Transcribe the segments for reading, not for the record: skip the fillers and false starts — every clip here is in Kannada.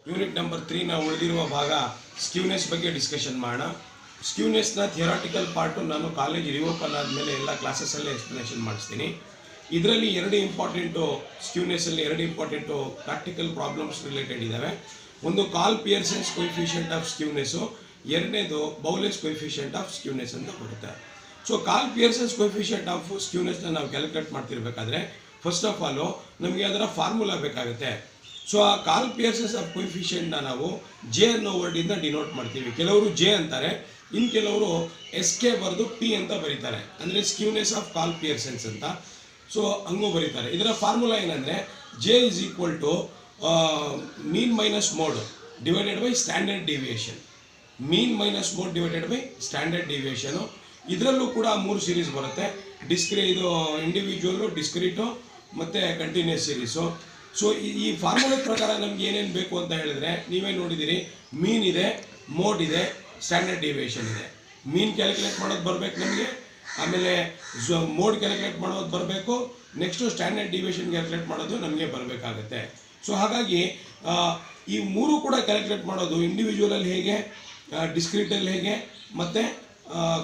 ಯೂನಿಟ್ ನಂಬರ್ 3ನ ಉಳಿದಿರುವ ಭಾಗ ಸ್ಕ್ಯೂನೆಸ್ ಬಗ್ಗೆ ಡಿಸ್ಕಷನ್ ಮಾಡೋಣ. ಸ್ಕ್ಯೂನೆಸ್ನ ಥಿಯರಾಟಿಕಲ್ ಪಾರ್ಟು ನಾನು ಕಾಲೇಜ್ ರಿಓಪನ್ ಆದಮೇಲೆ ಎಲ್ಲ ಕ್ಲಾಸಸ್ಸಲ್ಲೇ ಎಕ್ಸ್ಪ್ಲನೇಷನ್ ಮಾಡಿಸ್ತೀನಿ. ಇದರಲ್ಲಿ ಸ್ಕ್ಯೂನೆಸ್ಸಲ್ಲಿ ಎರಡು ಇಂಪಾರ್ಟೆಂಟು ಪ್ರಾಕ್ಟಿಕಲ್ ಪ್ರಾಬ್ಲಮ್ಸ್ ರಿಲೇಟೆಡ್ ಇದ್ದಾವೆ. ಒಂದು Karl Pearson's coefficient of skewness, ಎರಡನೇದು ಬೌಲೆಸ್ ಕೊಯಿಫಿಷಿಯಂಟ್ ಆಫ್ ಸ್ಕ್ಯೂನೆಸ್ ಅಂತ ಬರುತ್ತೆ. So Karl Pearson's coefficient of ಸ್ಕ್ಯೂನೆಸ್ನ ನಾವು ಕ್ಯಾಲ್ಕುಲೇಟ್ ಮಾಡ್ತಿರ್ಬೇಕಾದ್ರೆ ಫಸ್ಟ್ ಆಫ್ ಆಲು ನಮಗೆ ಅದರ ಫಾರ್ಮುಲಾ ಬೇಕಾಗುತ್ತೆ. ಸೊ ಆ ಕಾಲ್ ಪಿಯರ್ಸನ್ಸ್ ಆಫ್ ಕೊಯಿಫಿಷಿಯಂಟ್ನ ನಾವು ಜೆ ಅನ್ನೋ ವರ್ಡಿಂದ ಡಿನೋಟ್ ಮಾಡ್ತೀವಿ. ಕೆಲವರು ಜೆ ಅಂತಾರೆ, ಇನ್ನು ಕೆಲವರು ಎಸ್ ಕೆ ಬರೆದು ಪಿ ಅಂತ ಬರೀತಾರೆ, ಅಂದರೆ ಸ್ಕ್ಯೂನೆಸ್ ಆಫ್ ಕಾಲ್ ಪಿಯರ್ಸನ್ಸ್ ಅಂತ. ಸೊ ಹಂಗೂ ಬರೀತಾರೆ. ಇದರ ಫಾರ್ಮುಲಾ ಏನಂದರೆ J is equal to mean minus mode divided by standard deviation. Mean minus mode divided by standard deviation. ಇದರಲ್ಲೂ ಕೂಡ 3 ಸೀರೀಸ್ ಬರುತ್ತೆ. ಇದು ಇಂಡಿವಿಜುವಲ್ಲು, ಡಿಸ್ಕ್ರೀಟು ಮತ್ತು ಕಂಟಿನ್ಯೂಸ್ ಸೀರೀಸು. ಸೊ ಈ ಫಾರ್ಮುಲಾ ಪ್ರಕಾರ ನಮ್ಗೆ ಏನೇನು ಬೇಕು ಅಂತ ಹೇಳಿದ್ರೆ ನೀವೇ ನೋಡಿದ್ದೀರಿ, ಮೀನ್ ಇದೆ, ಮೋಡ್ ಇದೆ, ಸ್ಟ್ಯಾಂಡರ್ಡ್ ಡಿವಿಯೇಷನ್ ಇದೆ. ಮೀನ್ ಕ್ಯಾಲ್ಕುಲೇಟ್ ಮಾಡೋದು ಬರಬೇಕು ನಮಗೆ, ಆಮೇಲೆ ಮೋಡ್ ಕ್ಯಾಲ್ಕುಲೇಟ್ ಮಾಡೋದು ಬರಬೇಕು, ನೆಕ್ಸ್ಟು ಸ್ಟ್ಯಾಂಡರ್ಡ್ ಡಿವಿಯೇಷನ್ ಕ್ಯಾಲ್ಕುಲೇಟ್ ಮಾಡೋದು ನಮಗೆ ಬರಬೇಕಾಗುತ್ತೆ. ಸೊ ಹಾಗಾಗಿ ಈ 3 ಕೂಡ ಕ್ಯಾಲ್ಕುಲೇಟ್ ಮಾಡೋದು ಇಂಡಿವಿಜುವಲಲ್ಲಿ ಹೇಗೆ, ಡಿಸ್ಕ್ರೀಟಲ್ಲಿ ಹೇಗೆ ಮತ್ತು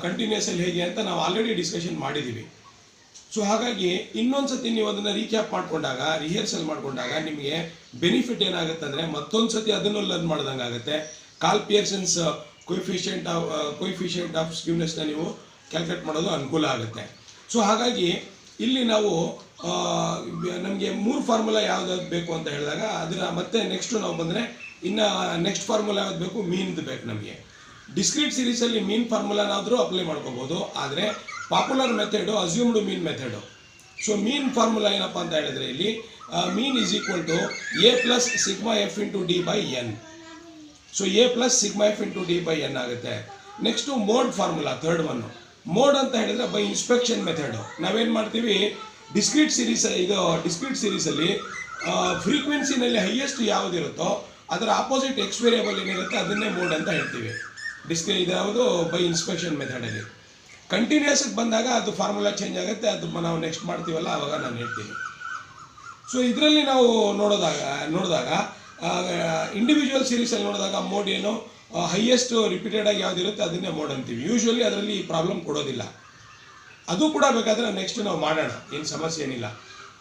ಕಂಟಿನ್ಯೂಸಲ್ಲಿ ಹೇಗೆ ಅಂತ ನಾವು ಆಲ್ರೆಡಿ ಡಿಸ್ಕಷನ್ ಮಾಡಿದ್ದೀವಿ. ಸೊ ಹಾಗಾಗಿ ಇನ್ನೊಂದು ಸತಿ ನೀವು ಅದನ್ನು ರೀಕ್ಯಾಪ್ ಮಾಡಿಕೊಂಡಾಗ, ರಿಹರ್ಸಲ್ ಮಾಡಿಕೊಂಡಾಗ ನಿಮಗೆ ಬೆನಿಫಿಟ್ ಏನಾಗುತ್ತೆ ಅಂದರೆ ಮತ್ತೊಂದು ಸತಿ ಅದನ್ನು ಲರ್ನ್ ಮಾಡ್ದಂಗೆ ಆಗುತ್ತೆ. ಕಾಲ್ ಪಿಯರ್ಸನ್ಸ್ ಕೊಯಿಫಿಷಿಯಂಟ್ ಆಫ್ ಸ್ಕ್ಯೂನೆಸ್ನ ನೀವು ಕ್ಯಾಲ್ಕುಲೇಟ್ ಮಾಡೋದು ಅನುಕೂಲ ಆಗುತ್ತೆ. ಸೊ ಹಾಗಾಗಿ ಇಲ್ಲಿ ನಾವು ನಮಗೆ 3 ಫಾರ್ಮುಲಾ ಯಾವ್ದಾದ್ರು ಬೇಕು ಅಂತ ಹೇಳಿದಾಗ ಅದರ ಮತ್ತೆ ನೆಕ್ಸ್ಟು ನಾವು ಬಂದರೆ ಇನ್ನು ನೆಕ್ಸ್ಟ್ ಫಾರ್ಮುಲಾ ಯಾವ್ದು ಬೇಕು, ಮೀನ್ದು ಬೇಕು ನಮಗೆ. ಡಿಸ್ಕ್ರೀಟ್ ಸೀರೀಸಲ್ಲಿ ಮೀನ್ ಫಾರ್ಮುಲಾನಾದರೂ ಅಪ್ಲೈ ಮಾಡ್ಕೋಬೋದು, ಆದರೆ popular method assumed mean method. So mean formula ಏನಪ್ಪ ಅಂತ ಹೇಳಿದ್ರೆ ಇಲ್ಲಿ mean is equal to A plus sigma F into D by N. So A plus sigma F into D by N ಆಗುತ್ತೆ. Next mode formula, third one. Mode ಅಂತ ಹೇಳಿದ್ರೆ ಬೈ ಇನ್ಸ್ಪೆಕ್ಷನ್ ಮೆಥಡು. ನಾವೇನು ಮಾಡ್ತೀವಿ, ಡಿಸ್ಕ್ರೀಟ್ ಸೀರೀಸಲ್ಲಿ ಫ್ರೀಕ್ವೆನ್ಸಿನಲ್ಲಿ ಹೈಯೆಸ್ಟ್ ಯಾವುದಿರುತ್ತೋ ಅದರ ಆಪೋಸಿಟ್ ಎಕ್ಸ್ ವೇರಿಯಬಲ್ ಏನಿರುತ್ತೆ ಅದನ್ನೇ ಮೋಡ್ ಅಂತ ಹೇಳ್ತೀವಿ. ಇದ್ಯಾವುದು ಬೈ ಇನ್ಸ್ಪೆಕ್ಷನ್ ಮೆಥಡಲ್ಲಿ. ಕಂಟಿನ್ಯೂಸ್ಗೆ ಬಂದಾಗ ಅದು ಫಾರ್ಮುಲಾ ಚೇಂಜ್ ಆಗುತ್ತೆ, ಅದು ನಾವು ನೆಕ್ಸ್ಟ್ ಮಾಡ್ತೀವಲ್ಲ ಆವಾಗ ನಾನು ಹೇಳ್ತೀನಿ. ಸೊ ಇದರಲ್ಲಿ ನಾವು ನೋಡಿದಾಗ ಇಂಡಿವಿಜುವಲ್ ಸೀರೀಸಲ್ಲಿ ನೋಡಿದಾಗ ಮೋಡ್ ಏನು, ಹೈಯೆಸ್ಟ್ ರಿಪೀಟೆಡ್ ಆಗಿ ಯಾವುದಿರುತ್ತೆ ಅದನ್ನೇ ಮೋಡ್ ಅಂತೀವಿ. ಯೂಶ್ವಲಿ ಅದರಲ್ಲಿ ಪ್ರಾಬ್ಲಮ್ ಕೊಡೋದಿಲ್ಲ. ಅದು ಕೂಡ ಬೇಕಾದರೆ ನೆಕ್ಸ್ಟ್ ನಾವು ಮಾಡೋಣ, ಏನು ಸಮಸ್ಯೆ ಏನಿಲ್ಲ.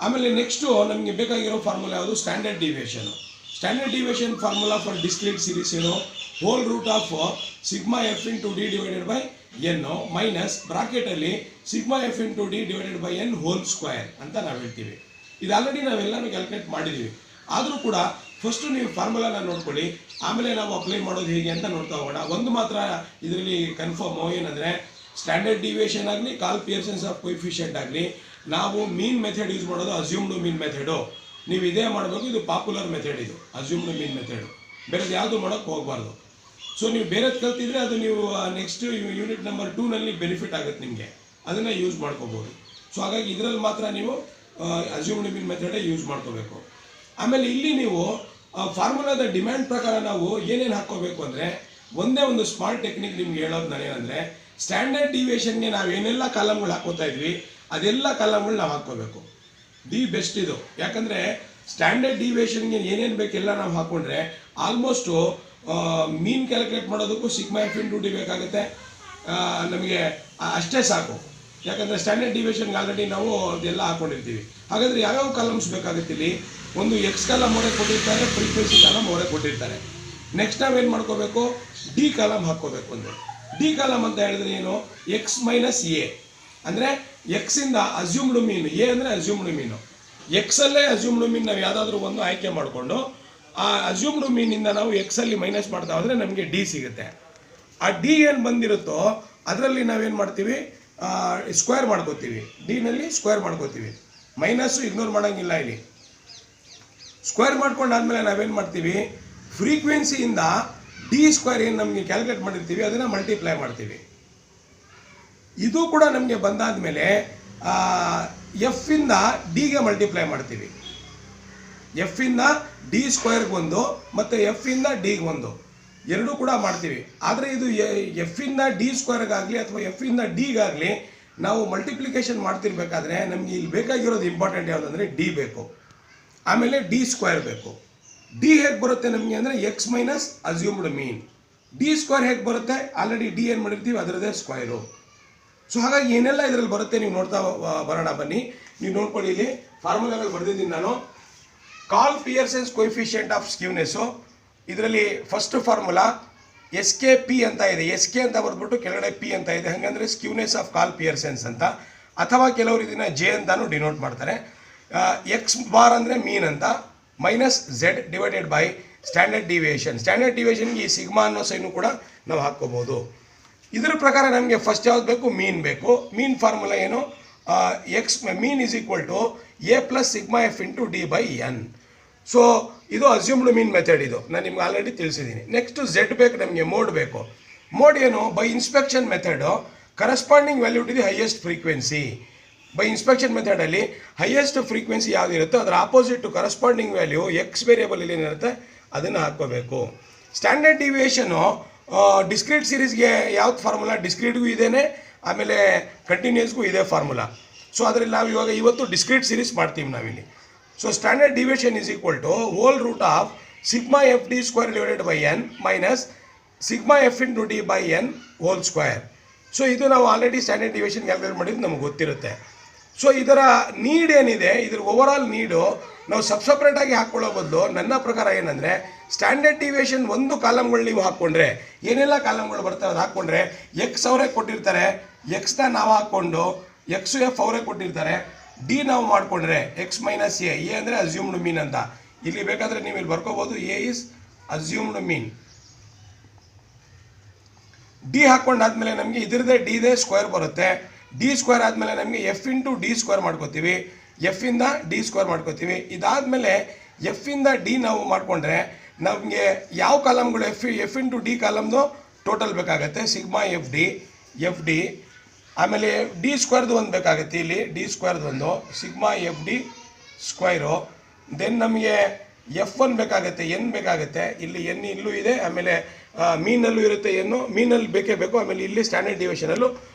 ಆಮೇಲೆ ನೆಕ್ಸ್ಟು ನಮಗೆ ಬೇಕಾಗಿರೋ ಫಾರ್ಮುಲಾ ಯಾವುದು, standard deviation. Standard deviation formula for discrete series ಏನು, whole root of sigma F into D divided by N minus ಬ್ರಾಕೆಟಲ್ಲಿ sigma F into D divided by N whole square ಅಂತ ನಾವು ಹೇಳ್ತೀವಿ. ಇದು ಆಲ್ರೆಡಿ ನಾವೆಲ್ಲನೂ ಕ್ಯಾಲ್ಕುಲೇಟ್ ಮಾಡಿದ್ದೀವಿ. ಆದರೂ ಕೂಡ ಫಸ್ಟು ನೀವು ಫಾರ್ಮುಲಾನ ನೋಡ್ಕೊಳ್ಳಿ, ಆಮೇಲೆ ನಾವು ಅಪ್ಲೈ ಮಾಡೋದು ಹೇಗೆ ಅಂತ ನೋಡ್ತಾ ಹೋಗೋಣ. ಒಂದು ಮಾತ್ರ ಇದರಲ್ಲಿ ಕನ್ಫರ್ಮು ಏನಂದರೆ, ಸ್ಟ್ಯಾಂಡರ್ಡ್ ಡಿವಿಯೇಷನ್ ಆಗಲಿ, ಕಾಲ್ ಪಿಯರ್ಸನ್ಸ್ ಆಫ್ ಕೊಯಿಫಿಷಿಯಂಟ್ ಆಗಲಿ, ನಾವು ಮೀನ್ ಮೆಥಡ್ ಯೂಸ್ ಮಾಡೋದು ಅಸ್ಯೂಮ್ಡ್ ಮೀನ್ ಮೆಥಡು. ನೀವು ಇದೇ ಮಾಡಬೇಕು, ಇದು ಪಾಪ್ಯುಲರ್ ಮೆಥಡ್, ಇದು ಅಸ್ಯೂಮ್ಡ್ ಮೀನ್ ಮೆಥಡು. ಬೇರೆದು ಯಾವುದು ಮಾಡೋಕ್ಕೆ ಹೋಗಬಾರ್ದು. ಸೊ ನೀವು ಬೇರೆದು ಕಲ್ತಿದ್ರೆ ಅದು ನೀವು ನೆಕ್ಸ್ಟ್ ಯೂನಿಟ್ ನಂಬರ್ 2ನಲ್ಲಿ ಬೆನಿಫಿಟ್ ಆಗುತ್ತೆ ನಿಮಗೆ, ಅದನ್ನು ಯೂಸ್ ಮಾಡ್ಕೋಬೋದು. ಸೊ ಹಾಗಾಗಿ ಇದರಲ್ಲಿ ಮಾತ್ರ ನೀವು ಅಸ್ಯೂಮ್ಡ್ ಮೀನ್ ಮೆಥಡೇ ಯೂಸ್ ಮಾಡ್ಕೋಬೇಕು. ಆಮೇಲೆ ಇಲ್ಲಿ ನೀವು ಫಾರ್ಮುಲಾದ ಡಿಮ್ಯಾಂಡ್ ಪ್ರಕಾರ ನಾವು ಏನೇನು ಹಾಕ್ಕೋಬೇಕು ಅಂದರೆ, ಒಂದೇ ಒಂದು ಸ್ಮಾರ್ಟ್ ಟೆಕ್ನಿಕ್ ನಿಮ್ಗೆ ಹೇಳೋದು ನಾನೇನಂದರೆ, ಸ್ಟ್ಯಾಂಡರ್ಡ್ ಡಿವಿಯೇಷನ್ಗೆ ನಾವು ಏನೆಲ್ಲ ಕಾಲಮ್ಗಳು ಹಾಕೋತಾ ಇದ್ವಿ ಅದೆಲ್ಲ ಕಾಲಮ್ಗಳು ನಾವು ಹಾಕ್ಕೋಬೇಕು. ದಿ ಬೆಸ್ಟ್ ಇದು. ಯಾಕಂದರೆ ಸ್ಟ್ಯಾಂಡರ್ಡ್ ಡಿವಿಯೇಷನ್ಗೆ ಏನೇನು ಬೇಕೆಲ್ಲ ನಾವು ಹಾಕ್ಕೊಂಡ್ರೆ ಆಲ್ಮೋಸ್ಟು ಮೀನ್ ಕ್ಯಾಲ್ಕುಲೇಟ್ ಮಾಡೋದಕ್ಕೂ ಸಿಗ್ಮಾ ಎಫ್ ಇಂಟು ಡಿ ಬೇಕಾಗುತ್ತೆ, ನಮಗೆ ಅಷ್ಟೇ ಸಾಕು. ಯಾಕಂದರೆ ಸ್ಟ್ಯಾಂಡರ್ಡ್ ಡಿವಿಯೇಷನ್ಗೆ ಆಲ್ರೆಡಿ ನಾವು ಅದೆಲ್ಲ ಹಾಕ್ಕೊಂಡಿರ್ತೀವಿ. ಹಾಗಾದರೆ ಯಾವ್ಯಾವ ಕಾಲಮ್ಸ್ ಬೇಕಾಗುತ್ತೆ ಇಲ್ಲಿ, ಒಂದು ಎಕ್ಸ್ ಕಾಲಮ್ ಅವರೇ ಕೊಟ್ಟಿರ್ತಾರೆ, ಫ್ರೀಕ್ವೆನ್ಸಿ ಕಾಲಮ್ ಅವರೇ ಕೊಟ್ಟಿರ್ತಾರೆ. ನೆಕ್ಸ್ಟ್ ನಾವೇನು ಮಾಡ್ಕೋಬೇಕು, ಡಿ ಕಾಲಮ್ ಹಾಕ್ಕೋಬೇಕು. ಒಂದು ಡಿ ಕಾಲಮ್ ಅಂತ ಹೇಳಿದ್ರೆ ಏನು, ಎಕ್ಸ್ ಮೈನಸ್ ಎ ಅಂದರೆ ಎಕ್ಸಿಂದ ಅಸ್ಯೂಮ್ಡ್ ಮೀನ್, ಎ ಅಂದರೆ ಅಸ್ಯೂಮ್ಡ್ ಮೀನು. ಎಕ್ಸಲ್ಲೇ ಅಸ್ಯೂಮ್ಡ್ ಮೀನ್ ನಾವು ಯಾವುದಾದ್ರೂ ಒಂದು ಆಯ್ಕೆ ಮಾಡಿಕೊಂಡು ಆ ಅಸ್ಯೂಮ್ಡ್ ಮೀನಿಂದ ನಾವು ಎಕ್ಸಲ್ಲಿ ಮೈನಸ್ ಮಾಡ್ತಾ ಹೋದರೆ ನಮಗೆ ಡಿ ಸಿಗುತ್ತೆ. ಆ ಡಿ ಏನು ಬಂದಿರುತ್ತೋ ಅದರಲ್ಲಿ ನಾವೇನು ಮಾಡ್ತೀವಿ, ಸ್ಕ್ವೇರ್ ಮಾಡ್ಕೋತೀವಿ. ಡಿನಲ್ಲಿ ಸ್ಕ್ವೇರ್ ಮಾಡ್ಕೋತೀವಿ, ಮೈನಸ್ಸು ಇಗ್ನೋರ್ ಮಾಡೋಂಗಿಲ್ಲ. ಇಲ್ಲಿ ಸ್ಕ್ವೇರ್ ಮಾಡ್ಕೊಂಡಾದ್ಮೇಲೆ ನಾವೇನು ಮಾಡ್ತೀವಿ, ಫ್ರೀಕ್ವೆನ್ಸಿಯಿಂದ ಡಿ ಸ್ಕ್ವೇರ್ ಏನು ನಮಗೆ ಕ್ಯಾಲ್ಕುಲೇಟ್ ಮಾಡಿರ್ತೀವಿ ಅದನ್ನು ಮಲ್ಟಿಪ್ಲೈ ಮಾಡ್ತೀವಿ. ಇದು ಕೂಡ ನಮಗೆ ಬಂದಾದ ಮೇಲೆ ಎಫ್ಫಿಂದ ಡಿಗೆ ಮಲ್ಟಿಪ್ಲೈ ಮಾಡ್ತೀವಿ. ಎಫ್ಫಿಂದ ಡಿ ಸ್ಕ್ವೇರ್ಗೆ ಒಂದು ಮತ್ತು ಎಫ್ಫಿಂದ ಡಿಗೆ ಒಂದು, ಎರಡೂ ಕೂಡ ಮಾಡ್ತೀವಿ. ಆದರೆ ಇದು ಎಫ್ಫಿಂದ ಡಿ ಸ್ಕ್ವೇರ್ಗಾಗಲಿ ಅಥವಾ ಎಫ್ಫಿಂದ ಡಿಗಾಗಲಿ ನಾವು ಮಲ್ಟಿಪ್ಲಿಕೇಶನ್ ಮಾಡ್ತಿರ್ಬೇಕಾದ್ರೆ ನಮಗೆ ಇಲ್ಲಿ ಬೇಕಾಗಿರೋದು ಇಂಪಾರ್ಟೆಂಟ್ ಯಾವುದಂದರೆ ಡಿ ಬೇಕು, ಆಮೇಲೆ ಡಿ ಸ್ಕ್ವೇರ್ ಬೇಕು. ಡಿ ಹೇಗೆ ಬರುತ್ತೆ ನಮಗೆ ಅಂದರೆ X minus assumed mean. D square ಹೇಗೆ ಬರುತ್ತೆ, ಆಲ್ರೆಡಿ ಡಿ ಏನು ಮಾಡಿರ್ತೀವಿ ಅದರದೇ ಸ್ಕ್ವೇರು. ಸೊ ಹಾಗಾಗಿ ಏನೆಲ್ಲ ಇದರಲ್ಲಿ ಬರುತ್ತೆ ನೀವು ನೋಡ್ತಾ ಬರೋಣ ಬನ್ನಿ. ನೀವು ನೋಡ್ಕೊಳ್ಳಿ, ಇಲ್ಲಿ ಫಾರ್ಮುಲಾಗಳು ಬರೆದಿದ್ದೀನಿ ನಾನು. Karl Pearson's coefficient of skewness, ಇದರಲ್ಲಿ first formula S K P ಅಂತ ಇದೆ. ಎಸ್ ಕೆ ಅಂತ ಬರೆದ್ಬಿಟ್ಟು ಕೆಳಗಡೆ ಪಿ ಅಂತ ಇದೆ, ಹಾಗಂದರೆ ಸ್ಕ್ಯೂನೆಸ್ ಆಫ್ ಕಾಲ್ ಪಿಯರ್ಸನ್ಸ್ ಅಂತ, ಅಥವಾ ಕೆಲವರು ಇದನ್ನು ಜೆ ಅಂತಾನು ಡಿನೋಟ್ ಮಾಡ್ತಾರೆ. ಎಕ್ಸ್ ಬಾರ್ ಅಂದರೆ ಮೀನ್ ಅಂತ, minus Z divided by standard deviation. Standard ಡಿವಿಯೇಷನ್ಗೆ ಈ ಸಿಗ್ಮಾ ಅನ್ನೋ ಸೈನು ಕೂಡ ನಾವು ಹಾಕ್ಕೋಬೋದು. ಇದರ ಪ್ರಕಾರ ನಮಗೆ ಫಸ್ಟ್ ಯಾವ್ದು ಬೇಕು, ಮೀನ್ ಬೇಕು. ಮೀನ್ ಫಾರ್ಮುಲಾ ಏನು, X mean is equal to A plus sigma F into D by N. So ಇದು ಅಸ್ಯೂಮ್ಡ್ ಮೀನ್ ಮೆಥಡ್, ಇದು ನಾನು ನಿಮ್ಗೆ ಆಲ್ರೆಡಿ ತಿಳಿಸಿದ್ದೀನಿ. ನೆಕ್ಸ್ಟು ಝೆಡ್ ಬೇಕು ನಮಗೆ, ಮೋಡ್ ಬೇಕು. ಮೋಡ್ ಏನು, by inspection method corresponding value to the highest frequency. By inspection ಮೆಥಡಲ್ಲಿ ಹೈಯೆಸ್ಟ್ ಫ್ರೀಕ್ವೆನ್ಸಿ ಯಾವುದಿರುತ್ತೋ ಅದರ opposite to corresponding value X variable ಇಲ್ಲಿ ಏನಿರುತ್ತೆ ಅದನ್ನು ಹಾಕ್ಕೋಬೇಕು. ಸ್ಟ್ಯಾಂಡರ್ಡ್ ಡಿವಿಯೇಷನು ಡಿಸ್ಕ್ರೀಟ್ ಸೀರೀಸ್ಗೆ ಯಾವ್ದು ಫಾರ್ಮುಲಾ, ಡಿಸ್ಕ್ರೀಟ್ಗೂ ಇದೇನೆ, ಆಮೇಲೆ ಕಂಟಿನ್ಯೂಸ್ಗೂ ಇದೇ ಫಾರ್ಮುಲಾ. ಸೊ ಅದರಲ್ಲಿ ನಾವು ಇವಾಗ ಇವತ್ತು ಡಿಸ್ಕ್ರೀಟ್ ಸೀರೀಸ್ ಮಾಡ್ತೀವಿ ನಾವಿಲ್ಲಿ. So standard deviation is equal to whole root of sigma F D square divided by N minus sigma F into D by N whole square. So ಇದು ನಾವು ಆಲ್ರೆಡಿ ಸ್ಟ್ಯಾಂಡರ್ಡ್ ಡಿವಿಯೇಷನ್ ಕ್ಯಾಲ್ಕುಲೇಟ್ ಮಾಡಿದ್ದು ನಮಗೆ ಗೊತ್ತಿರುತ್ತೆ. ಸೊ ಇದರ ನೀಡ್ ಏನಿದೆ, ಇದ್ರ ಓವರಾಲ್ ನೀಡು ನಾವು ಸಪ್ರೇಟಾಗಿ ಹಾಕ್ಕೊಳ್ಳೋ ಬದಲು ನನ್ನ ಪ್ರಕಾರ ಏನಂದರೆ, ಸ್ಟ್ಯಾಂಡರ್ಡ್ ಡಿವಿಯೇಷನ್ ಒಂದು ಕಾಲಮ್ಗಳು ನೀವು ಹಾಕ್ಕೊಂಡ್ರೆ, ಏನೆಲ್ಲ ಕಾಲಮ್ಗಳು ಬರ್ತವೆ ಅದು ಹಾಕ್ಕೊಂಡ್ರೆ, ಎಕ್ಸ್ ಅವರೇ ಕೊಟ್ಟಿರ್ತಾರೆ, ಎಕ್ಸ್ನ ನಾವು ಹಾಕ್ಕೊಂಡು ಎಕ್ಸ್ ಎಫ್ ಅವರೇ ಕೊಟ್ಟಿರ್ತಾರೆ, ಡಿ ನಾವು ಮಾಡಿಕೊಂಡ್ರೆ ಎಕ್ಸ್ ಮೈನಸ್ ಎ ಅಂದರೆ ಅಸ್ಯೂಮ್ಡ್ ಮೀನ್ ಅಂತ. ಇಲ್ಲಿ ಬೇಕಾದರೆ ನೀವು ಇಲ್ಲಿ ಬರ್ಕೋಬೋದು, A is assumed mean. D ಹಾಕ್ಕೊಂಡಾದ್ಮೇಲೆ ನಮಗೆ ಇದರದೇ ಡಿದೇ ಸ್ಕ್ವೇರ್ ಬರುತ್ತೆ. ಡಿ ಸ್ಕ್ವೇರ್ ಆದಮೇಲೆ ನಮಗೆ ಎಫ್ ಇಂಟು ಡಿ ಸ್ಕ್ವೇರ್ ಮಾಡ್ಕೋತೀವಿ, ಎಫಿಂದ ಡಿ ಸ್ಕ್ವೇರ್ ಮಾಡ್ಕೋತೀವಿ. ಇದಾದಮೇಲೆ ಎಫಿಂದ ಡಿ ನಾವು ಮಾಡಿಕೊಂಡ್ರೆ ನಮಗೆ ಯಾವ ಕಾಲಮ್ಗಳು ಎಫ್ ಇಂಟು ಡಿ ಕಾಲಮ್ದು ಟೋಟಲ್ ಬೇಕಾಗುತ್ತೆ, ಸಿಗ್ಮಾ ಎಫ್ ಡಿ. ಆಮೇಲೆ ಡಿ ಸ್ಕ್ವೇರ್ದು ಒಂದು ಬೇಕಾಗುತ್ತೆ, ಇಲ್ಲಿ ಡಿ ಸ್ಕ್ವೇರ್ದು ಒಂದು sigma F D square. Then ನಮಗೆ ಎಫ್ ಒನ್ ಬೇಕಾಗುತ್ತೆ, ಎನ್ ಬೇಕಾಗುತ್ತೆ, ಇಲ್ಲಿ ಎನ್ ಇಲ್ಲೂ ಇದೆ, ಆಮೇಲೆ ಮೀನಲ್ಲೂ ಇರುತ್ತೆ ಎನ್ನು, ಮೀನಲ್ಲಿ ಬೇಕೇ ಬೇಕು, ಆಮೇಲೆ ಇಲ್ಲಿ ಸ್ಟ್ಯಾಂಡರ್ಡ್ ಡಿವಿಯೇಷನಲ್ಲೂ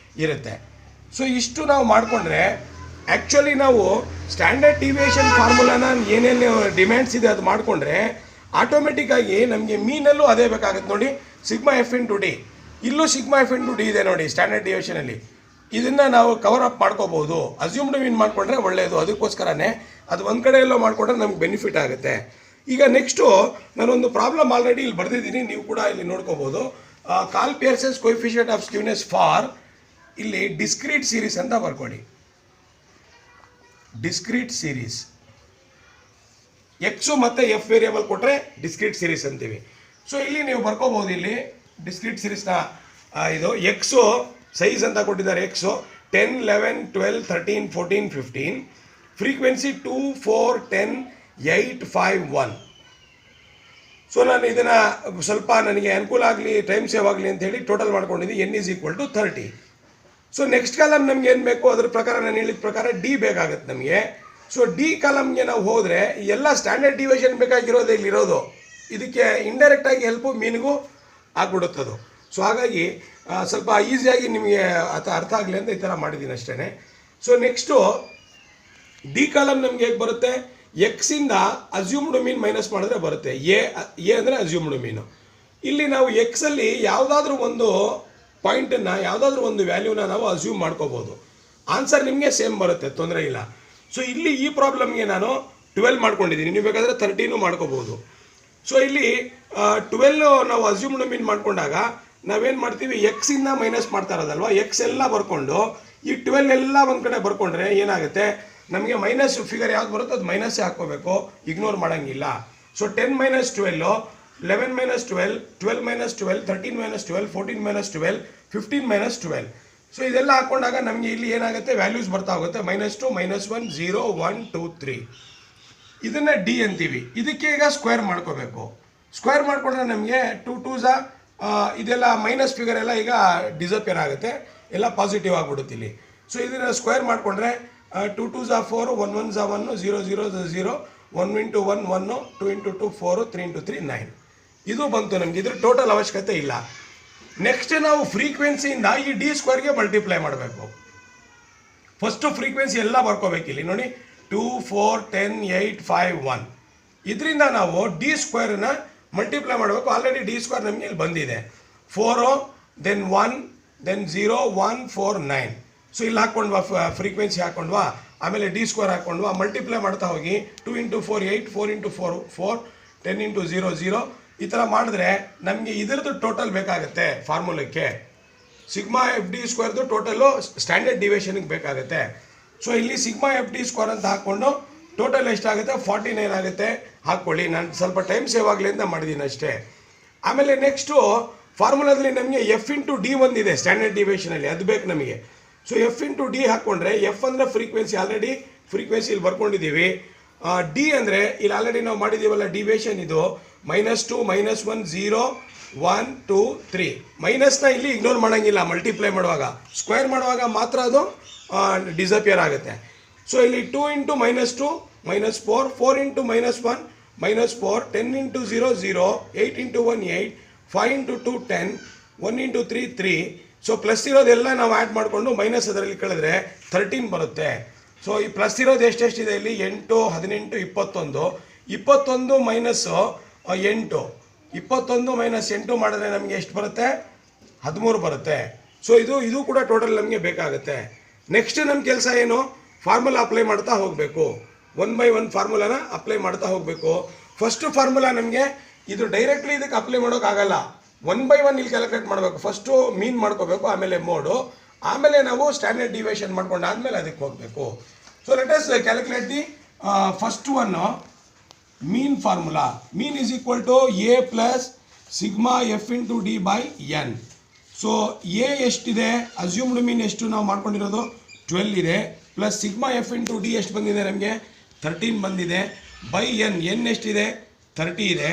ಇರುತ್ತೆ. ಸೊ ಇಷ್ಟು ನಾವು ಮಾಡಿಕೊಂಡ್ರೆ ಆ್ಯಕ್ಚುಲಿ ನಾವು ಸ್ಟ್ಯಾಂಡರ್ಡ್ ಡಿವಿಯೇಷನ್ ಫಾರ್ಮುಲಾನ ಏನೇನು ಡಿಮ್ಯಾಂಡ್ಸ್ ಇದೆ ಅದು ಮಾಡಿಕೊಂಡ್ರೆ ಆಟೋಮೆಟಿಕ್ಕಾಗಿ ನಮಗೆ ಮೀನಲ್ಲೂ ಅದೇ ಬೇಕಾಗುತ್ತೆ ನೋಡಿ, ಸಿಗ್ಮಾ ಎಫ್ ಇಂಟು ಡಿ. ಇಲ್ಲೂ ಸಿಗ್ಮಾ ಎಫ್ ಇಂಟು ಡಿ ಇದೆ ನೋಡಿ ಸ್ಟ್ಯಾಂಡರ್ಡ್ ಡಿವಿಯೇಷನಲ್ಲಿ. ಇದನ್ನು ನಾವು ಕವರ್ ಅಪ್ ಮಾಡ್ಕೋಬೋದು. ಅಸ್ಯೂಮ್ಡ್ ಮೀನ್ ಮಾಡಿಕೊಂಡ್ರೆ ಒಳ್ಳೆಯದು, ಅದಕ್ಕೋಸ್ಕರನೇ ಅದು ಒಂದು ಕಡೆ ಎಲ್ಲೋ ಮಾಡಿಕೊಂಡ್ರೆ ನಮ್ಗೆ ಬೆನಿಫಿಟ್ ಆಗುತ್ತೆ. ಈಗ ನೆಕ್ಸ್ಟು ನಾನೊಂದು ಪ್ರಾಬ್ಲಮ್ ಆಲ್ರೆಡಿ ಇಲ್ಲಿ ಬರೆದಿದ್ದೀನಿ, ನೀವು ಕೂಡ ಇಲ್ಲಿ ನೋಡ್ಕೋಬೋದು. Karl Pearson's coefficient of skewness for, ಇಲ್ಲಿ ಡಿಸ್ಕ್ರೀಟ್ ಸೀರೀಸ್ ಅಂತ ಬರ್ಕೊಳ್ಳಿ. ಡಿಸ್ಕ್ರೀಟ್ ಸೀರೀಸ್ ಎಕ್ಸು ಮತ್ತು ಎಫ್ ವೇರಿಯಬಲ್ ಕೊಟ್ಟರೆ ಡಿಸ್ಕ್ರೀಟ್ ಸೀರೀಸ್ ಅಂತೀವಿ. ಸೊ ಇಲ್ಲಿ ನೀವು ಬರ್ಕೋಬೋದು, ಇಲ್ಲಿ ಡಿಸ್ಕ್ರೀಟ್ ಸೀರೀಸ್ನ ಇದು ಎಕ್ಸು ಸೈಜ್ ಅಂತ ಕೊಟ್ಟಿದ್ದಾರೆ. X 10, 11, 12, 13, 14, 15, frequency 2, 4, 10, 8, 5, 1. ಸೊ ನಾನು ಇದನ್ನು ಸ್ವಲ್ಪ ನನಗೆ ಅನುಕೂಲ ಆಗಲಿ, ಟೈಮ್ ಸೇವ್ ಆಗಲಿ ಅಂತ ಹೇಳಿ ಟೋಟಲ್ ಮಾಡ್ಕೊಂಡಿದ್ದೀನಿ. N is equal to 30. So next column ನಮ್ಗೆ ಏನು ಬೇಕು ಅದ್ರ ಪ್ರಕಾರ ನಾನು ಹೇಳಿದ ಪ್ರಕಾರ ಡಿ ಬೇಕಾಗುತ್ತೆ ನಮಗೆ. ಸೊ ಡಿ ಕಾಲಮ್ಗೆ ನಾವು ಹೋದರೆ ಎಲ್ಲ ಸ್ಟ್ಯಾಂಡರ್ಡ್ ಡಿವಿಯೇಷನ್ ಬೇಕಾಗಿರೋದು ಇಲ್ಲಿರೋದು, ಇದಕ್ಕೆ ಇಂಡೈರೆಕ್ಟಾಗಿ ಹೆಲ್ಪು ಮೀನಿಗೂ ಆಗ್ಬಿಡುತ್ತದು. ಸೊ ಹಾಗಾಗಿ ಸ್ವಲ್ಪ ಈಸಿಯಾಗಿ ನಿಮಗೆ ಅರ್ಥ ಆಗಲಿ ಅಂತ ಈ ಥರ ಮಾಡಿದ್ದೀನಿ ಅಷ್ಟೇ. ಸೊ ನೆಕ್ಸ್ಟು ಡಿ ಕಾಲಮ್ ನಮ್ಗೆ ಹೇಗೆ ಬರುತ್ತೆ, ಎಕ್ಸಿಂದ ಅಸ್ಯೂಮ್ಡ್ ಮೀನ್ ಮೈನಸ್ ಮಾಡಿದ್ರೆ ಬರುತ್ತೆ. ಎ ಅಂದರೆ ಅಸ್ಯೂಮ್ಡ್ ಮೀನು. ಇಲ್ಲಿ ನಾವು ಎಕ್ಸಲ್ಲಿ ಯಾವುದಾದ್ರೂ ಒಂದು ಪಾಯಿಂಟನ್ನು, ಯಾವುದಾದ್ರೂ ಒಂದು ವ್ಯಾಲ್ಯೂನ ನಾವು ಅಸ್ಯೂಮ್ ಮಾಡ್ಕೋಬೋದು. ಆನ್ಸರ್ ನಿಮಗೆ ಸೇಮ್ ಬರುತ್ತೆ, ತೊಂದರೆ ಇಲ್ಲ. ಸೊ ಇಲ್ಲಿ ಈ ಪ್ರಾಬ್ಲಮ್ಗೆ ನಾನು 12 ಮಾಡ್ಕೊಂಡಿದ್ದೀನಿ, ನೀವು ಬೇಕಾದರೆ 13 ಮಾಡ್ಕೋಬೋದು. ಸೊ ಇಲ್ಲಿ 12 ನಾವು ಅಸ್ಯೂಮ್ಡ್ ಮೀನ್ ಮಾಡ್ಕೊಂಡಾಗ ನಾವೇನು ಮಾಡ್ತೀವಿ, ಎಕ್ಸಿಂದ ಮೈನಸ್ ಮಾಡ್ತಾ ಇರೋದಲ್ವ, ಎಕ್ಸ್ ಎಲ್ಲ ಬರ್ಕೊಂಡು ಈ 12 ಎಲ್ಲ ಒಂದು ಕಡೆ ಬರ್ಕೊಂಡ್ರೆ ಏನಾಗುತ್ತೆ, ನಮಗೆ ಮೈನಸ್ ಫಿಗರ್ ಯಾವ್ದು ಬರುತ್ತೋ ಅದು ಮೈನಸ್ಸೇ ಹಾಕ್ಕೋಬೇಕು, ಇಗ್ನೋರ್ ಮಾಡೋಂಗಿಲ್ಲ. ಸೊ 10 - 12, 11 - 12, 12 - 12, 13 - 12, 14 - 12, 15 - 12. ಸೊ ಇದೆಲ್ಲ ಹಾಕ್ಕೊಂಡಾಗ ನಮಗೆ ಇಲ್ಲಿ ಏನಾಗುತ್ತೆ, ವ್ಯಾಲ್ಯೂಸ್ ಬರ್ತಾ ಹೋಗುತ್ತೆ, -2, -1, 0, 1, 2, 3. ಇದನ್ನು ಡಿ ಅಂತೀವಿ. ಇದಕ್ಕೆ ಈಗ ಸ್ಕ್ವೇರ್ ಮಾಡ್ಕೋಬೇಕು. ಸ್ಕ್ವೇರ್ ಮಾಡಿಕೊಂಡ್ರೆ ನಮಗೆ 2 2s ಇದೆಲ್ಲ ಮೈನಸ್ ಫಿಗರ್ ಎಲ್ಲ ಈಗ ಡಿಸಪಿಯರ್ ಆಗುತ್ತೆ, ಎಲ್ಲ ಪಾಸಿಟಿವ್ ಆಗಿಬಿಡುತ್ತೆ ಇಲ್ಲಿ. ಸೊ ಇದನ್ನು ಸ್ಕ್ವೇರ್ ಮಾಡಿಕೊಂಡ್ರೆ 2 2s 4, 1 1s 1, 0 0 0, 1 × 1 1, 2 × 2 4, 3 × 3 9. ಇದು ಬಂತು ನಮಗೆ, ಇದ್ರ ಟೋಟಲ್ ಅವಶ್ಯಕತೆ ಇಲ್ಲ. ನೆಕ್ಸ್ಟ್ ನಾವು ಫ್ರೀಕ್ವೆನ್ಸಿಯಿಂದ ಈ ಡಿ ಸ್ಕ್ವೇರ್ಗೆ ಮಲ್ಟಿಪ್ಲೈ ಮಾಡಬೇಕು. ಫಸ್ಟು ಫ್ರೀಕ್ವೆನ್ಸಿ ಎಲ್ಲ ಬರ್ಕೋಬೇಕು ಇಲ್ಲಿ ನೋಡಿ, 2 4 10 8 5 1. ಇದರಿಂದ ನಾವು ಡಿ ಸ್ಕ್ವೇರ್ನ ಮಲ್ಟಿಪ್ಲೈ ಮಾಡಬೇಕು. ಆಲ್ರೆಡಿ ಡಿ ಸ್ಕ್ವೇರ್ ನಮಗೆ ಇಲ್ಲಿ ಬಂದಿದೆ. 4 ದೆನ್ 1 ದೆನ್ 0 1 4 9. ಸೊ ಇಲ್ಲಿ ಹಾಕ್ಕೊಂಡ್ವಾ ಫ್ರೀಕ್ವೆನ್ಸಿ ಹಾಕ್ಕೊಂಡ್ವಾ, ಆಮೇಲೆ ಡಿ ಸ್ಕ್ವೇರ್ ಹಾಕ್ಕೊಂಡ್ವಾ, ಮಲ್ಟಿಪ್ಲೈ ಮಾಡ್ತಾ ಹೋಗಿ 2 × 4 8, 4 × 4 4, 10 × 0 0. ಈ ಥರ ಮಾಡಿದ್ರೆ ನಮಗೆ ಇದರದ್ದು ಟೋಟಲ್ ಬೇಕಾಗುತ್ತೆ ಫಾರ್ಮುಲಕ್ಕೆ. ಸಿಗ್ಮಾ ಎಫ್ ಡಿ ಸ್ಕ್ವೇರ್ದು ಟೋಟಲು ಸ್ಟ್ಯಾಂಡರ್ಡ್ ಡಿವಿಯೇಷನ್ಗೆ ಬೇಕಾಗುತ್ತೆ. ಸೊ ಇಲ್ಲಿ ಸಿಗ್ಮಾ ಎಫ್ ಡಿ ಸ್ಕ್ವೇರ್ ಅಂತ ಹಾಕ್ಕೊಂಡು ಟೋಟಲ್ ಎಷ್ಟಾಗುತ್ತೆ 49 ಆಗುತ್ತೆ. ಹಾಕ್ಕೊಳ್ಳಿ, ನಾನು ಸ್ವಲ್ಪ ಟೈಮ್ ಸೇವ್ ಆಗಲಿ ಅಂತ ಮಾಡಿದ್ದೀನಿ ಅಷ್ಟೇ. ಆಮೇಲೆ ನೆಕ್ಸ್ಟು ಫಾರ್ಮುಲಾದಲ್ಲಿ ನಮಗೆ ಎಫ್ ಇಂಟು ಡಿ ಒಂದಿದೆ ಸ್ಟ್ಯಾಂಡರ್ಡ್ ಡಿವಿಯೇಷನಲ್ಲಿ, ಅದು ಬೇಕು ನಮಗೆ. ಸೊ ಎಫ್ ಇಂಟು ಡಿ ಹಾಕ್ಕೊಂಡ್ರೆ ಎಫ್ ಅಂದರೆ ಫ್ರೀಕ್ವೆನ್ಸಿ, ಆಲ್ರೆಡಿ ಫ್ರೀಕ್ವೆನ್ಸಿ ಇಲ್ಲಿ ಬರ್ಕೊಂಡಿದ್ದೀವಿ. ಡಿ ಅಂದರೆ ಇಲ್ಲಿ ಆಲ್ರೆಡಿ ನಾವು ಮಾಡಿದ್ದೀವಲ್ಲ ಡಿವಿಯೇಷನ್, ಇದು -2 -1 0 1 2 3. ಮೈನಸ್ನ ಇಲ್ಲಿ ಇಗ್ನೋರ್ ಮಾಡೋಂಗಿಲ್ಲ, ಮಲ್ಟಿಪ್ಲೈ ಮಾಡುವಾಗ ಸ್ಕ್ವೇರ್ ಮಾಡುವಾಗ ಮಾತ್ರ ಅದು ಡಿಸಪಿಯರ್ ಆಗುತ್ತೆ. ಸೊ ಇಲ್ಲಿ 2 × -2 -4, 4 × -1 -4, 10 × 0 0, 8 × 1 8, 5 × 2 10, 1 × 3 3. ಸೊ ಪ್ಲಸ್ ಇರೋದೆಲ್ಲ ನಾವು ಆ್ಯಡ್ ಮಾಡಿಕೊಂಡು ಮೈನಸ್ ಅದರಲ್ಲಿ ಕಳೆದ್ರೆ 13 ಬರುತ್ತೆ. ಸೊ ಈ ಪ್ಲಸ್ ಇರೋದು ಎಷ್ಟೆಷ್ಟಿದೆ ಇಲ್ಲಿ 8 18 21. 21 ಮೈನಸ್ 8, 21 ಮೈನಸ್ 8 ಮಾಡಿದ್ರೆ ನಮಗೆ ಎಷ್ಟು ಬರುತ್ತೆ 13 ಬರುತ್ತೆ. ಸೊ ಇದು ಕೂಡ ಟೋಟಲ್ ನಮಗೆ ಬೇಕಾಗುತ್ತೆ. ನೆಕ್ಸ್ಟ್ ನಮ್ಮ ಕೆಲಸ ಏನು, ಫಾರ್ಮುಲಾ ಅಪ್ಲೈ ಮಾಡ್ತಾ ಹೋಗಬೇಕು. 1 by 1 ಫಾರ್ಮುಲಾನ ಅಪ್ಲೈ ಮಾಡ್ತಾ ಹೋಗಬೇಕು. ಫಸ್ಟು ಫಾರ್ಮುಲಾ ನಮಗೆ ಇದು ಡೈರೆಕ್ಟ್ಲಿ ಇದಕ್ಕೆ ಅಪ್ಲೈ ಮಾಡೋಕ್ಕಾಗಲ್ಲ. 1 by 1 ಇಲ್ಲಿ ಕ್ಯಾಲ್ಕುಲೇಟ್ ಮಾಡಬೇಕು. ಫಸ್ಟು ಮೀನ್ ಮಾಡ್ಕೋಬೇಕು, ಆಮೇಲೆ ಮೋಡು, ಆಮೇಲೆ ನಾವು ಸ್ಟ್ಯಾಂಡರ್ಡ್ ಡಿವಿಯೇಷನ್ ಮಾಡ್ಕೊಂಡು ಆದಮೇಲೆ ಅದಕ್ಕೆ ಹೋಗಬೇಕು. So let us calculate the first one mean formula. Mean is equal to A plus sigma F into D by N. So A ಎಷ್ಟಿದೆ, ಅಸ್ಯೂಮ್ಡ್ ಮೀನ್ ಎಷ್ಟು ನಾವು ಮಾಡ್ಕೊಂಡಿರೋದು 12 ಇದೆ, plus sigma F into D ಎಷ್ಟು ಬಂದಿದೆ ನಮಗೆ 13 ಬಂದಿದೆ, ಬೈ ಎನ್ ಎಷ್ಟಿದೆ 30 ಇದೆ.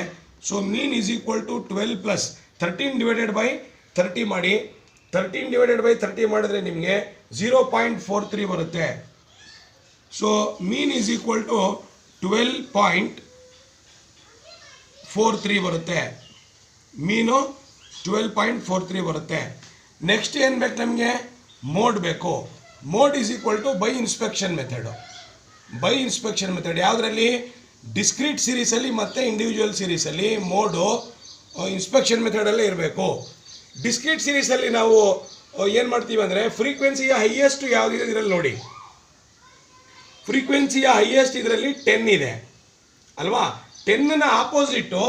So mean is equal to 12 plus 13 divided by 30 ಮಾಡಿ. 13 ಡಿವೈಡೆಡ್ ಬೈ 30 ಮಾಡಿದ್ರೆ ನಿಮಗೆ 0.43 ಬರುತ್ತೆ. So mean is equal to 12.43 ಬರುತ್ತೆ. ಮೀನು 12.43 ಬರುತ್ತೆ. ನೆಕ್ಸ್ಟ್ ಏನು ಬೇಕು ನಮಗೆ, ಮೋಡ್ ಬೇಕು. Mode is equal to by inspection method. By inspection method ಯಾವುದರಲ್ಲಿ, ಡಿಸ್ಕ್ರೀಟ್ ಸೀರೀಸಲ್ಲಿ ಮತ್ತು ಇಂಡಿವಿಜುವಲ್ ಸೀರೀಸಲ್ಲಿ ಮೋಡು ಇನ್ಸ್ಪೆಕ್ಷನ್ ಮೆಥಡಲ್ಲೇ ಇರಬೇಕು. ಡಿಸ್ಕ್ರೀಟ್ ಸೀರೀಸಲ್ಲಿ ನಾವು ಏನು ಮಾಡ್ತೀವಿ ಅಂದರೆ ಫ್ರೀಕ್ವೆನ್ಸಿಯ ಹೈಯೆಸ್ಟ್ ಯಾವುದಿದೆ ಇದರಲ್ಲಿ ನೋಡಿ, ಫ್ರೀಕ್ವೆನ್ಸಿಯ ಹೈಯೆಸ್ಟ್ ಇದರಲ್ಲಿ 10 ಇದೆ ಅಲ್ವಾ. 10ನ ಆಪೋಸಿಟ್ಟು,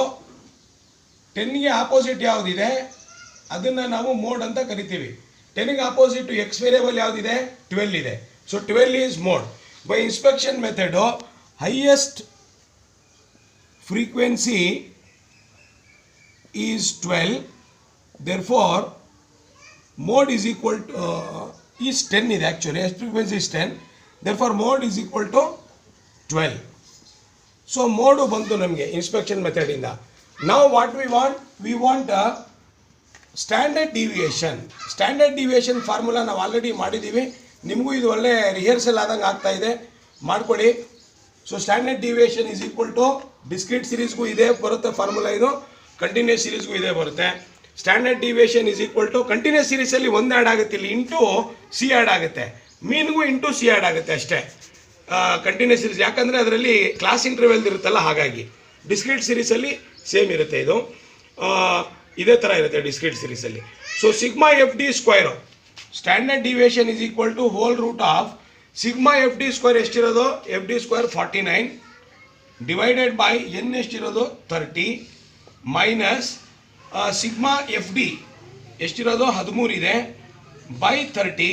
10ಗೆ ಆಪೋಸಿಟ್ ಯಾವುದಿದೆ ಅದನ್ನು ನಾವು ಮೋಡ್ ಅಂತ ಕರಿತೀವಿ. 10ಗೆ ಆಪೋಸಿಟ್ ಎಕ್ಸ್ ವೇರಿಯಬಲ್ ಯಾವುದಿದೆ 12 ಇದೆ. So 12 is mode. By inspection method highest frequency is 12, therefore mode is equal to is 10 ಇದೆ ಆ್ಯಕ್ಚುಲಿ, ಎಷ್ಟು frequency is 10, therefore mode is equal to 12. So mode ಬಂತು ನಮಗೆ ಇನ್ಸ್ಪೆಕ್ಷನ್ ಮೆಥಡಿಂದ. ನಾವು what we want standard deviation. Standard deviation formula ನಾವು ಆಲ್ರೆಡಿ ಮಾಡಿದ್ದೀವಿ, ನಿಮಗೂ ಇದು ಒಳ್ಳೆ ರಿಹರ್ಸಲ್ ಆದಂಗೆ ಆಗ್ತಾ ಇದೆ, ಮಾಡ್ಕೊಳ್ಳಿ. So standard deviation is equal to discrete ಸೀರೀಸ್ಗೂ ಇದೇ ಬರುತ್ತೆ ಫಾರ್ಮುಲಾ, ಇದು ಕಂಟಿನ್ಯೂಸ್ ಸೀರೀಸ್ಗೂ ಇದೇ ಬರುತ್ತೆ. Standard deviation is equal to continuous ಸೀರೀಸಲ್ಲಿ 1 ಆ್ಯಡ್ ಆಗುತ್ತೆ, ಇಲ್ಲಿ ಇಂಟು ಸಿ ಆ್ಯಡ್ ಆಗುತ್ತೆ, ಮೀನ್ಗೂ ಇಂಟು ಸಿ ಆ್ಯಡ್ ಆಗುತ್ತೆ ಅಷ್ಟೇ ಕಂಟಿನ್ಯೂಸ್ ಸೀರೀಸ್, ಯಾಕಂದರೆ ಅದರಲ್ಲಿ ಕ್ಲಾಸ್ ಇಂಟರ್ವೆಲ್ ಇರುತ್ತಲ್ಲ, ಹಾಗಾಗಿ. ಡಿಸ್ಕ್ರೀಟ್ ಸೀರೀಸಲ್ಲಿ ಸೇಮ್ ಇರುತ್ತೆ, ಇದು ಇದೇ ಥರ ಇರುತ್ತೆ ಡಿಸ್ಕ್ರೀಟ್ ಸೀರೀಸಲ್ಲಿ. So sigma F D square standard deviation is equal to whole root of sigma F D square ಎಷ್ಟಿರೋದು, F D square 49 divided by N ಎಷ್ಟಿರೋದು 30 ಮೈನಸ್ ಸಿಗ್ಮಾ ಎಫ್ ಡಿ ಎಷ್ಟಿರೋದು 13 ಇದೆ by 30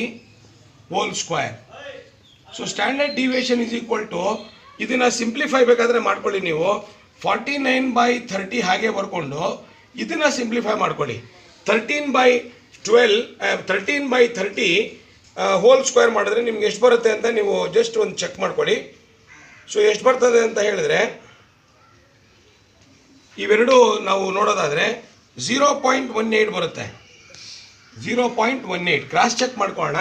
whole square. So standard deviation is equal to, ಇದನ್ನು ಸಿಂಪ್ಲಿಫೈ ಬೇಕಾದರೆ ಮಾಡ್ಕೊಳ್ಳಿ ನೀವು, 49/30 ಹಾಗೆ ಬರ್ಕೊಂಡು ಇದನ್ನು ಸಿಂಪ್ಲಿಫೈ ಮಾಡ್ಕೊಳ್ಳಿ. 13/30 ಹೋಲ್ ಸ್ಕ್ವೇರ್ ಮಾಡಿದ್ರೆ ನಿಮ್ಗೆ ಎಷ್ಟು ಬರುತ್ತೆ ಅಂತ ನೀವು ಜಸ್ಟ್ ಒಂದು ಚೆಕ್ ಮಾಡ್ಕೊಳ್ಳಿ. ಸೊ ಎಷ್ಟು ಬರ್ತದೆ ಅಂತ ಹೇಳಿದ್ರೆ, ಇವೆರಡು ನಾವು ನೋಡೋದಾದರೆ 0.18 ಬರುತ್ತೆ. 0.18 ಕ್ರಾಸ್ ಚೆಕ್ ಮಾಡ್ಕೊಳ್ಳೋಣ.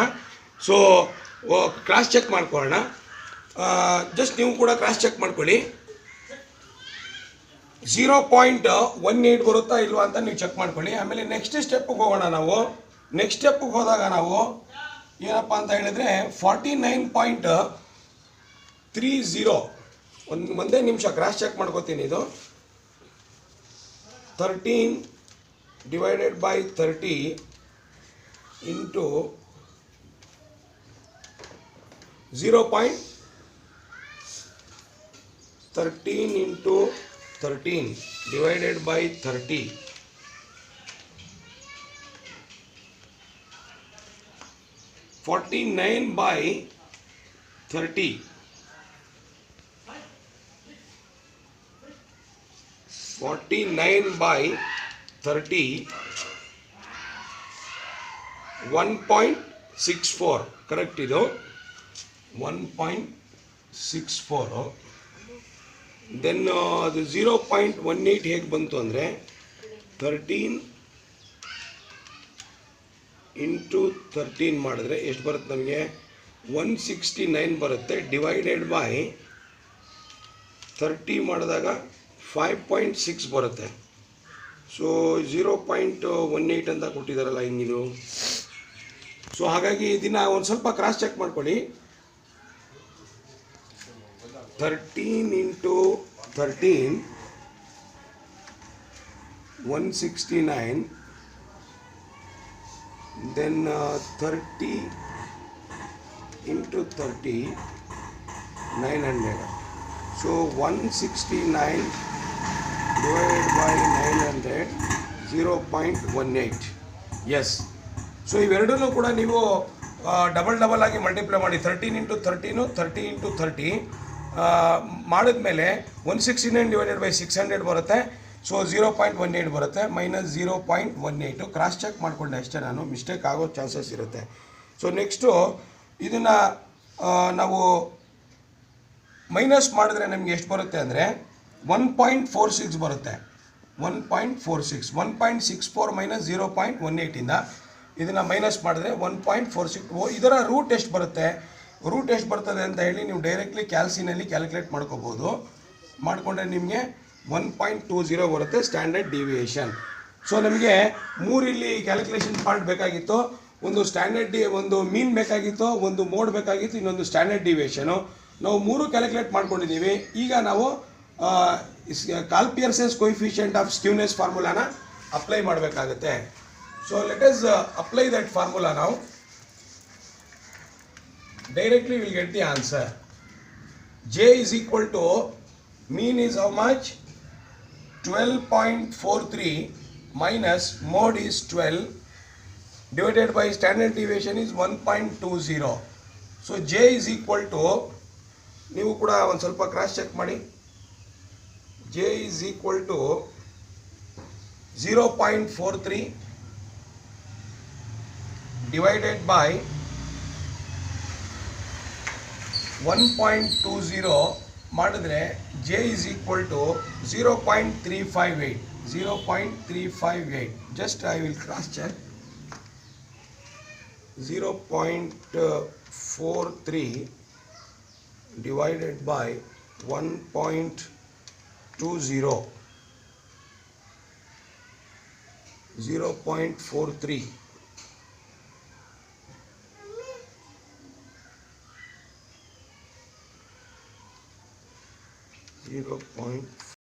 ಸೊ ಕ್ರಾಸ್ ಚೆಕ್ ಮಾಡ್ಕೊಳ್ಳೋಣ, ಜಸ್ಟ್ ನೀವು ಕೂಡ ಕ್ರಾಸ್ ಚೆಕ್ ಮಾಡ್ಕೊಳ್ಳಿ. 0.18 ಬರುತ್ತಾ ಇಲ್ವಾ ಅಂತ ನೀವು ಚೆಕ್ ಮಾಡ್ಕೊಳ್ಳಿ. ಆಮೇಲೆ ನೆಕ್ಸ್ಟ್ ಸ್ಟೆಪ್ಪಿಗೆ ಹೋಗೋಣ ನಾವು. ನೆಕ್ಸ್ಟ್ ಸ್ಟೆಪ್ಪಿಗೆ ಹೋದಾಗ ನಾವು ಏನಪ್ಪ ಅಂತ ಹೇಳಿದರೆ 49.30 ಒಂದೇ ನಿಮಿಷ ಕ್ರಾಸ್ ಚೆಕ್ ಮಾಡ್ಕೋತೀನಿ. ಇದು 13 divided by 30 into 0.13 into 13 divided by 30 49 by 30 49 by 30 1.64 correct. ಇದು 1.64. ದೆನ್ ಅದು 0.18 ಹೇಗೆ ಬಂತು ಅಂದರೆ 13 ಇಂಟು 13 ಮಾಡಿದ್ರೆ ಎಷ್ಟು ಬರುತ್ತೆ ನಮಗೆ? 169 ಬರುತ್ತೆ. ಡಿವೈಡೆಡ್ ಬೈ 30 ಮಾಡಿದಾಗ 5.6 ಬರುತ್ತೆ. ಸೊ 0.18 ಅಂತ ಕೊಟ್ಟಿದ್ದಾರಲ್ಲ ಹಿಂಗಿದು. ಸೊ ಹಾಗಾಗಿ ಇದನ್ನು ಒಂದು ಸ್ವಲ್ಪ ಕ್ರಾಸ್ ಚೆಕ್ ಮಾಡ್ಕೊಳ್ಳಿ. 13 into 13 169, then 30 into 30 900. So 169 divided by 900 0.18. S. So ಇವೆರಡೂ ಕೂಡ ನೀವು ಡಬಲ್ ಆಗಿ ಮಲ್ಟಿಪ್ಲೈ ಮಾಡಿ 13 ಇಂಟು 13 30 ಇಂಟು 30 ಮಾಡಿದ್ಮೇಲೆ 169 ಡಿವೈಡೆಡ್ ಬೈ 600 ಬರುತ್ತೆ. ಸೊ 0.18 ಬರುತ್ತೆ, ಮೈನಸ್ 0.18. ಕ್ರಾಸ್ ಚೆಕ್ ಮಾಡಿಕೊಂಡೆ ಅಷ್ಟೇ ನಾನು, ಮಿಸ್ಟೇಕ್ ಆಗೋ ಚಾನ್ಸಸ್ ಇರುತ್ತೆ. ಸೊ ನೆಕ್ಸ್ಟು ಇದನ್ನು ನಾವು ಮೈನಸ್ ಮಾಡಿದ್ರೆ ನಮಗೆ ಎಷ್ಟು ಬರುತ್ತೆ ಅಂದರೆ 1.46 ಬರುತ್ತೆ. 1.46 1.64 ಮೈನಸ್ 0.18ಇಂದ ಇದನ್ನು ಮೈನಸ್ ಮಾಡಿದ್ರೆ 1.46. ಇದರ ರೂಟ್ ಎಷ್ಟು ಬರುತ್ತೆ, ರೂಟ್ ಎಷ್ಟು ಬರ್ತದೆ ಅಂತ ಹೇಳಿ ನೀವು ಡೈರೆಕ್ಟ್ಲಿ ಕ್ಯಾಲ್ಸಿನಲ್ಲಿ ಕ್ಯಾಲ್ಕುಲೇಟ್ ಮಾಡ್ಕೋಬೋದು. ಮಾಡಿಕೊಂಡ್ರೆ ನಿಮಗೆ 1.20 ಬರುತ್ತೆ ಸ್ಟ್ಯಾಂಡರ್ಡ್ ಡಿವಿಯೇಷನ್. ಸೊ ನಮಗೆ ಇಲ್ಲಿ ಕ್ಯಾಲ್ಕುಲೇಷನ್ ಪಾರ್ಟ್ ಬೇಕಾಗಿತ್ತು. ಒಂದು ಒಂದು ಮೀನ್ ಬೇಕಾಗಿತ್ತು, ಒಂದು ಮೋಡ್ ಬೇಕಾಗಿತ್ತು, ಇನ್ನೊಂದು ಸ್ಟ್ಯಾಂಡರ್ಡ್ ಡಿವಿಯೇಷನು. ನಾವು 3 ಕ್ಯಾಲ್ಕುಲೇಟ್ ಮಾಡ್ಕೊಂಡಿದ್ದೀವಿ. ಈಗ ನಾವು ಕಾಲ್ಪಿಯರ್ಸನ್ಸ್ ಕೊಯಿಫಿಷಿಯಂಟ್ ಆಫ್ ಸ್ಕ್ಯೂನೆಸ್ ಫಾರ್ಮುಲಾನ ಅಪ್ಲೈ ಮಾಡಬೇಕಾಗುತ್ತೆ. So let us apply that formula ನಾವು. Directly we will get the answer. J is equal to mean is how much? 12.43 minus mode is 12 divided by standard deviation is 1.20. So J is equal to, ನೀವು ಕೂಡ ಒಂದು ಸ್ವಲ್ಪ ಕ್ರಾಸ್ ಚೆಕ್ ಮಾಡಿ. J is equal to 0.43 divided by 1.20 ಮಾಡಿದ್ರೆ J is equal to 0.358. Just I will cross check. 0.43 divided by 1.20. 0.43. 0.43